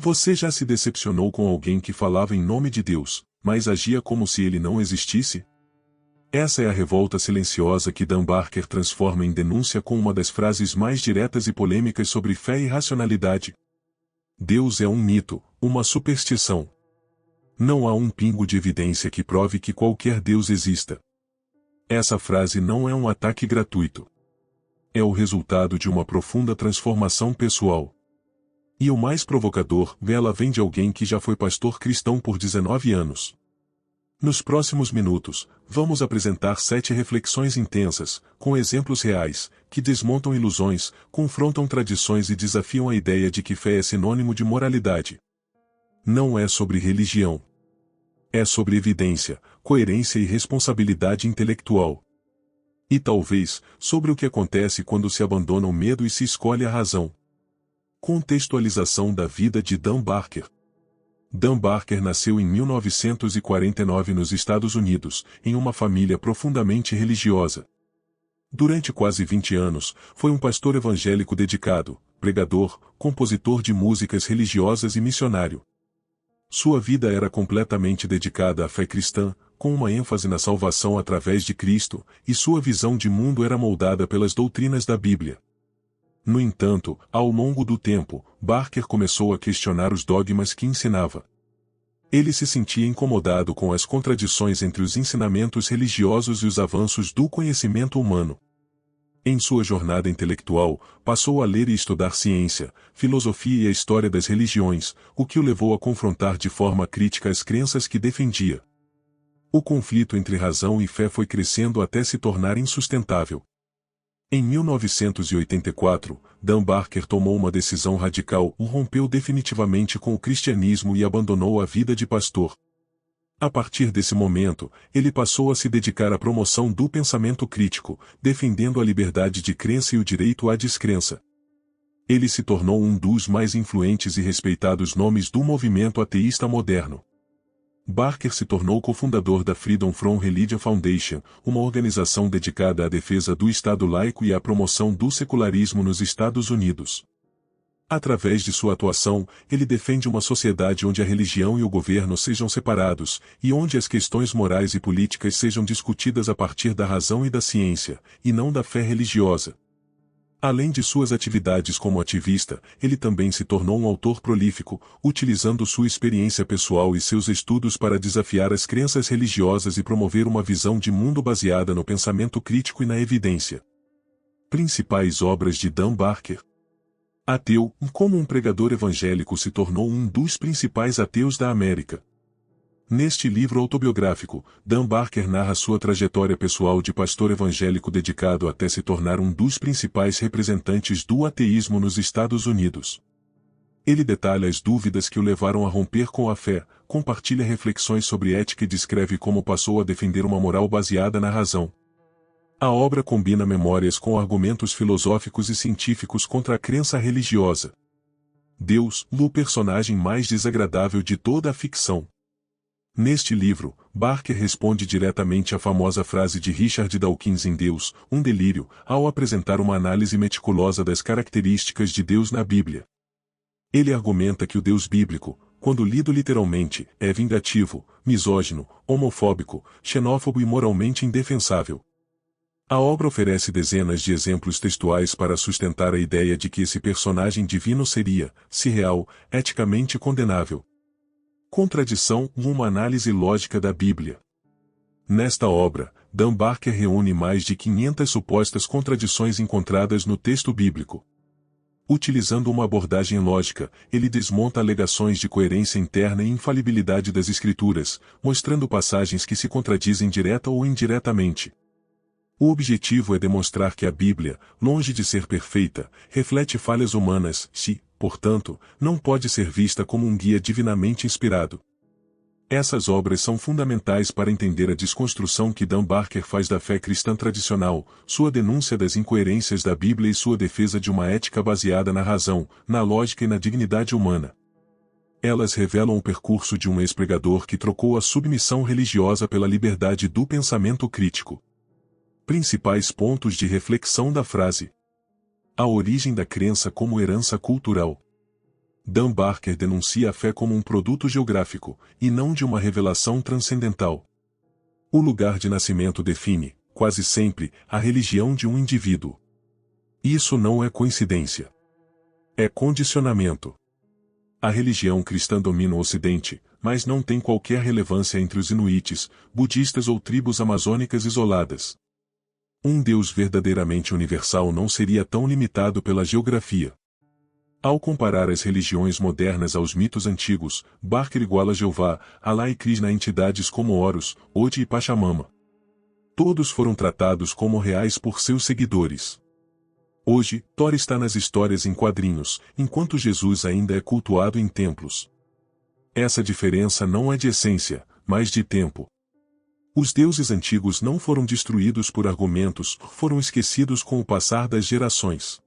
Você já se decepcionou com alguém que falava em nome de Deus, mas agia como se ele não existisse? Essa é a revolta silenciosa que Dan Barker transforma em denúncia com uma das frases mais diretas e polêmicas sobre fé e racionalidade. Deus é um mito, uma superstição. Não há um pingo de evidência que prove que qualquer Deus exista. Essa frase não é um ataque gratuito. É o resultado de uma profunda transformação pessoal. E o mais provocador, ela vem de alguém que já foi pastor cristão por 19 anos. Nos próximos minutos, vamos apresentar 7 reflexões intensas, com exemplos reais, que desmontam ilusões, confrontam tradições e desafiam a ideia de que fé é sinônimo de moralidade. Não é sobre religião. É sobre evidência, coerência e responsabilidade intelectual. E talvez, sobre o que acontece quando se abandona o medo e se escolhe a razão. Contextualização da vida de Dan Barker. Dan Barker nasceu em 1949 nos Estados Unidos, em uma família profundamente religiosa. Durante quase 20 anos, foi um pastor evangélico dedicado, pregador, compositor de músicas religiosas e missionário. Sua vida era completamente dedicada à fé cristã, com uma ênfase na salvação através de Cristo, e sua visão de mundo era moldada pelas doutrinas da Bíblia. No entanto, ao longo do tempo, Barker começou a questionar os dogmas que ensinava. Ele se sentia incomodado com as contradições entre os ensinamentos religiosos e os avanços do conhecimento humano. Em sua jornada intelectual, passou a ler e estudar ciência, filosofia e a história das religiões, o que o levou a confrontar de forma crítica as crenças que defendia. O conflito entre razão e fé foi crescendo até se tornar insustentável. Em 1984, Dan Barker tomou uma decisão radical, rompeu definitivamente com o cristianismo e abandonou a vida de pastor. A partir desse momento, ele passou a se dedicar à promoção do pensamento crítico, defendendo a liberdade de crença e o direito à descrença. Ele se tornou um dos mais influentes e respeitados nomes do movimento ateísta moderno. Barker se tornou cofundador da Freedom from Religion Foundation, uma organização dedicada à defesa do Estado laico e à promoção do secularismo nos Estados Unidos. Através de sua atuação, ele defende uma sociedade onde a religião e o governo sejam separados, e onde as questões morais e políticas sejam discutidas a partir da razão e da ciência, e não da fé religiosa. Além de suas atividades como ativista, ele também se tornou um autor prolífico, utilizando sua experiência pessoal e seus estudos para desafiar as crenças religiosas e promover uma visão de mundo baseada no pensamento crítico e na evidência. Principais obras de Dan Barker. Ateu, como um pregador evangélico se tornou um dos principais ateus da América. Neste livro autobiográfico, Dan Barker narra sua trajetória pessoal de pastor evangélico dedicado até se tornar um dos principais representantes do ateísmo nos Estados Unidos. Ele detalha as dúvidas que o levaram a romper com a fé, compartilha reflexões sobre ética e descreve como passou a defender uma moral baseada na razão. A obra combina memórias com argumentos filosóficos e científicos contra a crença religiosa. Deus, o personagem mais desagradável de toda a ficção. Neste livro, Barker responde diretamente à famosa frase de Richard Dawkins em Deus, um delírio, ao apresentar uma análise meticulosa das características de Deus na Bíblia. Ele argumenta que o Deus bíblico, quando lido literalmente, é vingativo, misógino, homofóbico, xenófobo e moralmente indefensável. A obra oferece dezenas de exemplos textuais para sustentar a ideia de que esse personagem divino seria, se real, eticamente condenável. Contradição, uma análise lógica da Bíblia. Nesta obra, Dan Barker reúne mais de 500 supostas contradições encontradas no texto bíblico. Utilizando uma abordagem lógica, ele desmonta alegações de coerência interna e infalibilidade das Escrituras, mostrando passagens que se contradizem direta ou indiretamente. O objetivo é demonstrar que a Bíblia, longe de ser perfeita, reflete falhas humanas, portanto, não pode ser vista como um guia divinamente inspirado. Essas obras são fundamentais para entender a desconstrução que Dan Barker faz da fé cristã tradicional, sua denúncia das incoerências da Bíblia e sua defesa de uma ética baseada na razão, na lógica e na dignidade humana. Elas revelam o percurso de um ex-pregador que trocou a submissão religiosa pela liberdade do pensamento crítico. Principais pontos de reflexão da frase. A origem da crença como herança cultural. Dan Barker denuncia a fé como um produto geográfico, e não de uma revelação transcendental. O lugar de nascimento define, quase sempre, a religião de um indivíduo. Isso não é coincidência. É condicionamento. A religião cristã domina o Ocidente, mas não tem qualquer relevância entre os inuites, budistas ou tribos amazônicas isoladas. Um Deus verdadeiramente universal não seria tão limitado pela geografia. Ao comparar as religiões modernas aos mitos antigos, Barker iguala Jeová, Alá e Krishna a entidades como Horus, Odi e Pachamama. Todos foram tratados como reais por seus seguidores. Hoje, Thor está nas histórias em quadrinhos, enquanto Jesus ainda é cultuado em templos. Essa diferença não é de essência, mas de tempo. Os deuses antigos não foram destruídos por argumentos, foram esquecidos com o passar das gerações.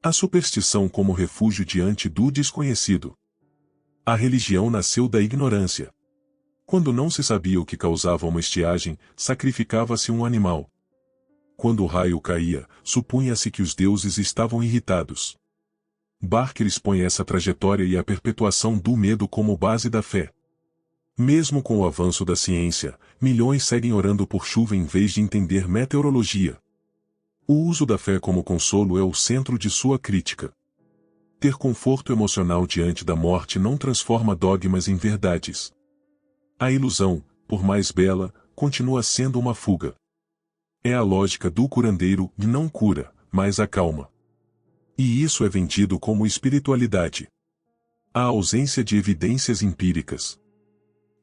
A superstição como refúgio diante do desconhecido. A religião nasceu da ignorância. Quando não se sabia o que causava uma estiagem, sacrificava-se um animal. Quando o raio caía, supunha-se que os deuses estavam irritados. Barker expõe essa trajetória e a perpetuação do medo como base da fé. Mesmo com o avanço da ciência, milhões seguem orando por chuva em vez de entender meteorologia. O uso da fé como consolo é o centro de sua crítica. Ter conforto emocional diante da morte não transforma dogmas em verdades. A ilusão, por mais bela, continua sendo uma fuga. É a lógica do curandeiro que não cura, mas acalma. E isso é vendido como espiritualidade. A ausência de evidências empíricas.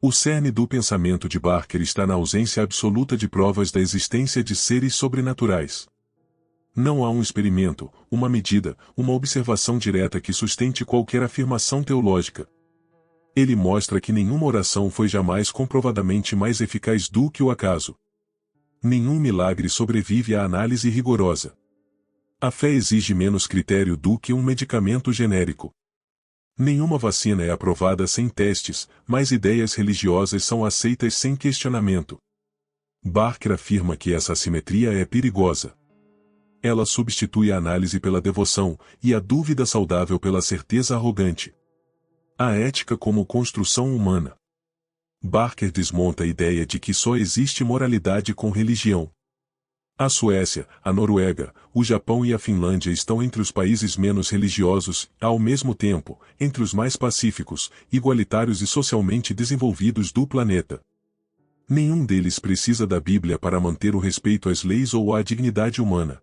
O cerne do pensamento de Barker está na ausência absoluta de provas da existência de seres sobrenaturais. Não há um experimento, uma medida, uma observação direta que sustente qualquer afirmação teológica. Ele mostra que nenhuma oração foi jamais comprovadamente mais eficaz do que o acaso. Nenhum milagre sobrevive à análise rigorosa. A fé exige menos critério do que um medicamento genérico. Nenhuma vacina é aprovada sem testes, mas ideias religiosas são aceitas sem questionamento. Barker afirma que essa assimetria é perigosa. Ela substitui a análise pela devoção, e a dúvida saudável pela certeza arrogante. A ética como construção humana. Barker desmonta a ideia de que só existe moralidade com religião. A Suécia, a Noruega, o Japão e a Finlândia estão entre os países menos religiosos, ao mesmo tempo, entre os mais pacíficos, igualitários e socialmente desenvolvidos do planeta. Nenhum deles precisa da Bíblia para manter o respeito às leis ou à dignidade humana.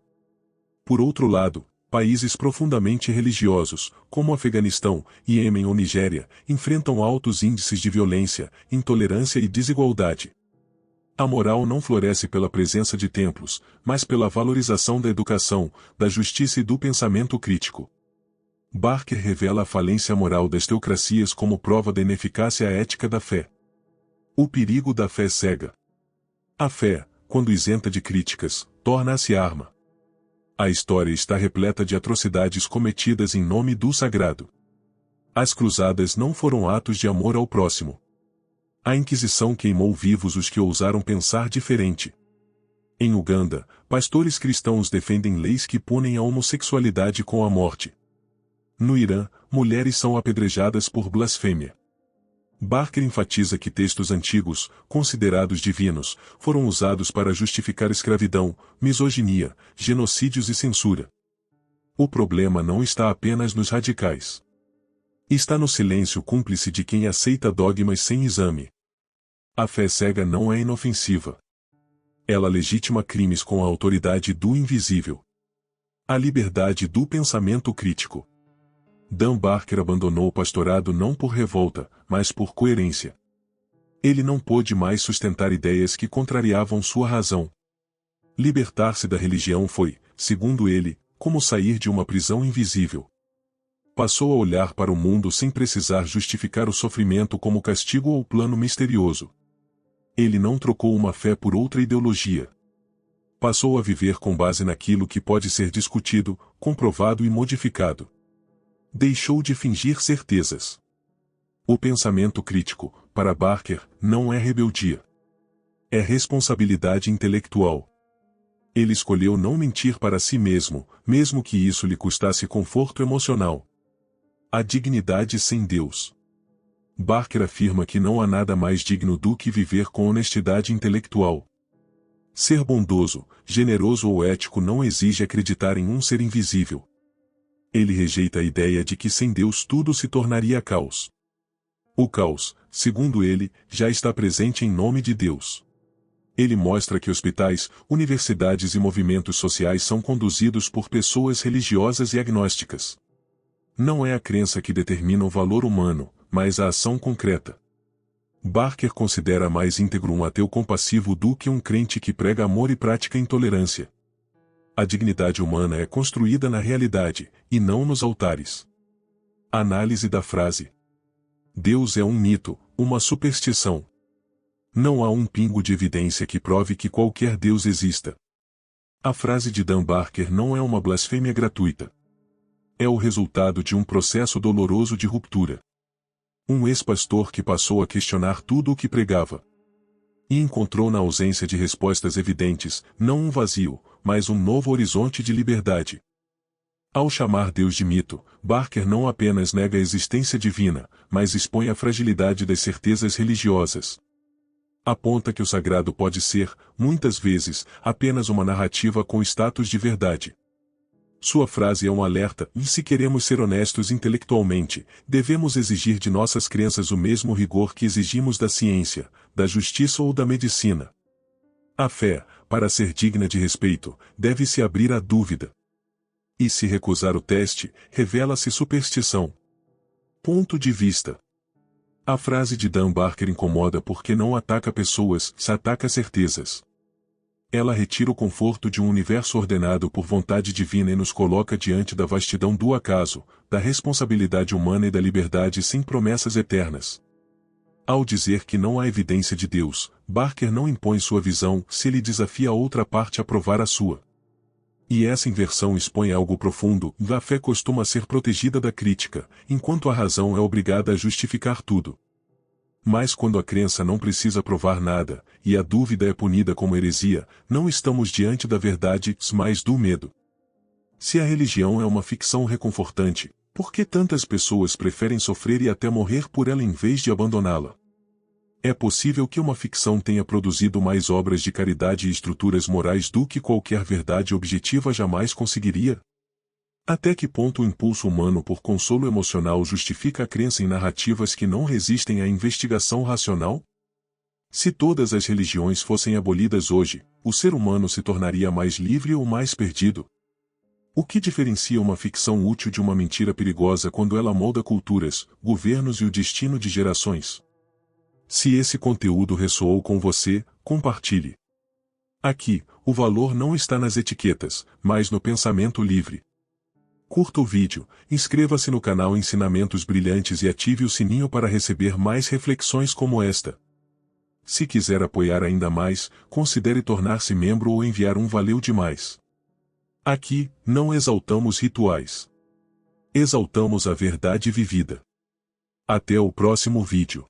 Por outro lado, países profundamente religiosos, como Afeganistão, Iêmen ou Nigéria, enfrentam altos índices de violência, intolerância e desigualdade. A moral não floresce pela presença de templos, mas pela valorização da educação, da justiça e do pensamento crítico. Barker revela a falência moral das teocracias como prova da ineficácia ética da fé. O perigo da fé cega. A fé, quando isenta de críticas, torna-se arma. A história está repleta de atrocidades cometidas em nome do sagrado. As cruzadas não foram atos de amor ao próximo. A Inquisição queimou vivos os que ousaram pensar diferente. Em Uganda, pastores cristãos defendem leis que punem a homossexualidade com a morte. No Irã, mulheres são apedrejadas por blasfêmia. Barker enfatiza que textos antigos, considerados divinos, foram usados para justificar escravidão, misoginia, genocídios e censura. O problema não está apenas nos radicais. Está no silêncio cúmplice de quem aceita dogmas sem exame. A fé cega não é inofensiva. Ela legitima crimes com a autoridade do invisível. A liberdade do pensamento crítico. Dan Barker abandonou o pastorado não por revolta, mas por coerência. Ele não pôde mais sustentar ideias que contrariavam sua razão. Libertar-se da religião foi, segundo ele, como sair de uma prisão invisível. Passou a olhar para o mundo sem precisar justificar o sofrimento como castigo ou plano misterioso. Ele não trocou uma fé por outra ideologia. Passou a viver com base naquilo que pode ser discutido, comprovado e modificado. Deixou de fingir certezas. O pensamento crítico, para Barker, não é rebeldia. É responsabilidade intelectual. Ele escolheu não mentir para si mesmo, mesmo que isso lhe custasse conforto emocional. A dignidade sem Deus. Barker afirma que não há nada mais digno do que viver com honestidade intelectual. Ser bondoso, generoso ou ético não exige acreditar em um ser invisível. Ele rejeita a ideia de que sem Deus tudo se tornaria caos. O caos, segundo ele, já está presente em nome de Deus. Ele mostra que hospitais, universidades e movimentos sociais são conduzidos por pessoas religiosas e agnósticas. Não é a crença que determina o valor humano, mas a ação concreta. Barker considera mais íntegro um ateu compassivo do que um crente que prega amor e pratica intolerância. A dignidade humana é construída na realidade, e não nos altares. Análise da frase. Deus é um mito, uma superstição. Não há um pingo de evidência que prove que qualquer Deus exista. A frase de Dan Barker não é uma blasfêmia gratuita. É o resultado de um processo doloroso de ruptura. Um ex-pastor que passou a questionar tudo o que pregava. E encontrou na ausência de respostas evidentes, não um vazio, mas um novo horizonte de liberdade. Ao chamar Deus de mito, Barker não apenas nega a existência divina, mas expõe a fragilidade das certezas religiosas. Aponta que o sagrado pode ser, muitas vezes, apenas uma narrativa com status de verdade. Sua frase é um alerta, e se queremos ser honestos intelectualmente, devemos exigir de nossas crenças o mesmo rigor que exigimos da ciência, da justiça ou da medicina. A fé, para ser digna de respeito, deve se abrir à dúvida. E se recusar o teste, revela-se superstição. Ponto de vista. A frase de Dan Barker incomoda porque não ataca pessoas, se ataca certezas. Ela retira o conforto de um universo ordenado por vontade divina e nos coloca diante da vastidão do acaso, da responsabilidade humana e da liberdade sem promessas eternas. Ao dizer que não há evidência de Deus, Barker não impõe sua visão se ele desafia a outra parte a provar a sua. E essa inversão expõe algo profundo: a fé costuma ser protegida da crítica, enquanto a razão é obrigada a justificar tudo. Mas quando a crença não precisa provar nada, e a dúvida é punida como heresia, não estamos diante da verdade, mas do medo. Se a religião é uma ficção reconfortante, por que tantas pessoas preferem sofrer e até morrer por ela em vez de abandoná-la? É possível que uma ficção tenha produzido mais obras de caridade e estruturas morais do que qualquer verdade objetiva jamais conseguiria? Até que ponto o impulso humano por consolo emocional justifica a crença em narrativas que não resistem à investigação racional? Se todas as religiões fossem abolidas hoje, o ser humano se tornaria mais livre ou mais perdido? O que diferencia uma ficção útil de uma mentira perigosa quando ela molda culturas, governos e o destino de gerações? Se esse conteúdo ressoou com você, compartilhe. Aqui, o valor não está nas etiquetas, mas no pensamento livre. Curta o vídeo, inscreva-se no canal Ensinamentos Brilhantes e ative o sininho para receber mais reflexões como esta. Se quiser apoiar ainda mais, considere tornar-se membro ou enviar um valeu demais. Aqui, não exaltamos rituais. Exaltamos a verdade vivida. Até o próximo vídeo.